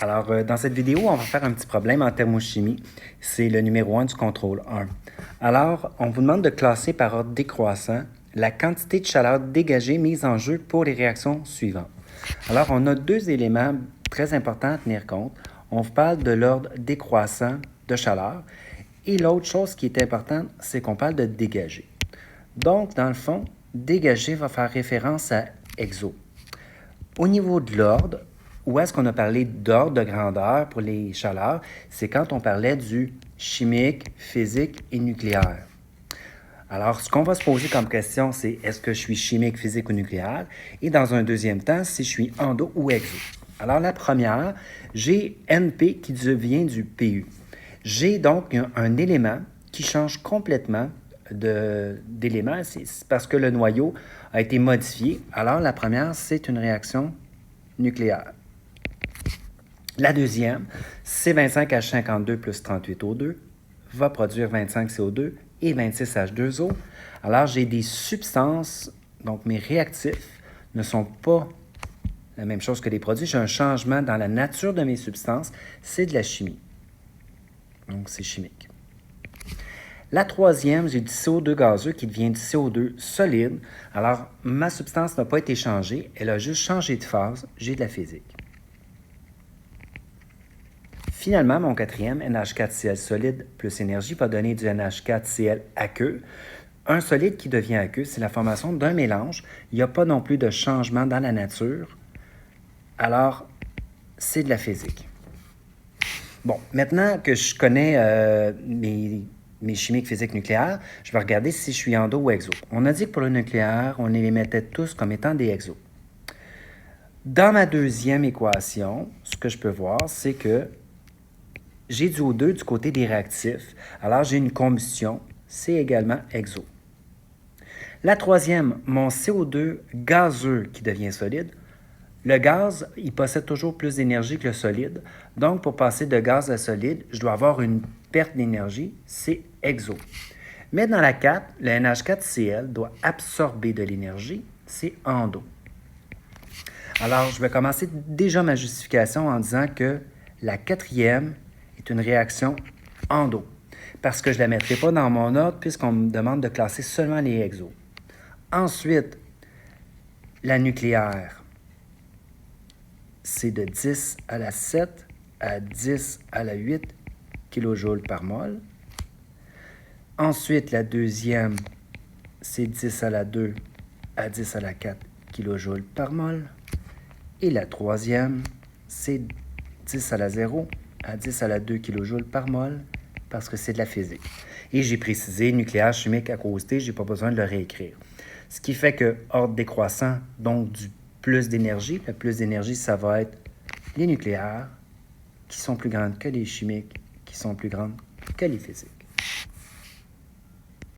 Alors, dans cette vidéo, on va faire un petit problème en thermochimie. C'est le numéro 1 du contrôle 1. Alors, on vous demande de classer par ordre décroissant la quantité de chaleur dégagée mise en jeu pour les réactions suivantes. Alors, on a deux éléments très importants à tenir compte. On vous parle de l'ordre décroissant de chaleur. Et l'autre chose qui est importante, c'est qu'on parle de dégager. Donc, dans le fond, dégager va faire référence à exo. Au niveau de l'ordre, où est-ce qu'on a parlé d'ordre de grandeur pour les chaleurs? C'est quand on parlait du chimique, physique et nucléaire. Alors, ce qu'on va se poser comme question, c'est est-ce que je suis chimique, physique ou nucléaire? Et dans un deuxième temps, si je suis endo ou exo. Alors, la première, j'ai NP qui vient du PU. J'ai donc un élément qui change complètement d'élément. C'est parce que le noyau a été modifié. Alors, la première, c'est une réaction nucléaire. La deuxième, C25H52 plus 38O2 va produire 25 CO2 et 26 H2O. Alors, j'ai des substances, donc mes réactifs ne sont pas la même chose que les produits. J'ai un changement dans la nature de mes substances. C'est de la chimie. Donc, c'est chimique. La troisième, j'ai du CO2 gazeux qui devient du CO2 solide. Alors, ma substance n'a pas été changée. Elle a juste changé de phase. J'ai de la physique. Finalement, mon quatrième, NH4Cl solide plus énergie, va donner du NH4Cl aqueux. Un solide qui devient aqueux, c'est la formation d'un mélange. Il n'y a pas non plus de changement dans la nature. Alors, c'est de la physique. Bon, maintenant que je connais mes chimiques physiques nucléaires, je vais regarder si je suis endo ou exo. On a dit que pour le nucléaire, on les mettait tous comme étant des exos. Dans ma deuxième équation, ce que je peux voir, c'est que j'ai du O2 du côté des réactifs. Alors, j'ai une combustion. C'est également exo. La troisième, mon CO2 gazeux qui devient solide. Le gaz, il possède toujours plus d'énergie que le solide. Donc, pour passer de gaz à solide, je dois avoir une perte d'énergie. C'est exo. Mais dans la 4, le NH4Cl doit absorber de l'énergie. C'est endo. Alors, je vais commencer déjà ma justification en disant que la quatrième est une réaction endo. Parce que je ne la mettrai pas dans mon ordre puisqu'on me demande de classer seulement les exos. Ensuite, la nucléaire, c'est de 10 à la 7 à 10 à la 8 kJ par mol. Ensuite, la deuxième, c'est 10 à la 2 à 10 à la 4 kJ par mol. Et la troisième, c'est 10 à la 0 à 10 à la 2 kJ par mol parce que c'est de la physique. Et j'ai précisé nucléaire, chimique à causeté, je n'ai pas besoin de le réécrire. Ce qui fait que ordre décroissant, donc du plus d'énergie, le plus d'énergie, ça va être les nucléaires qui sont plus grandes que les chimiques, qui sont plus grandes que les physiques.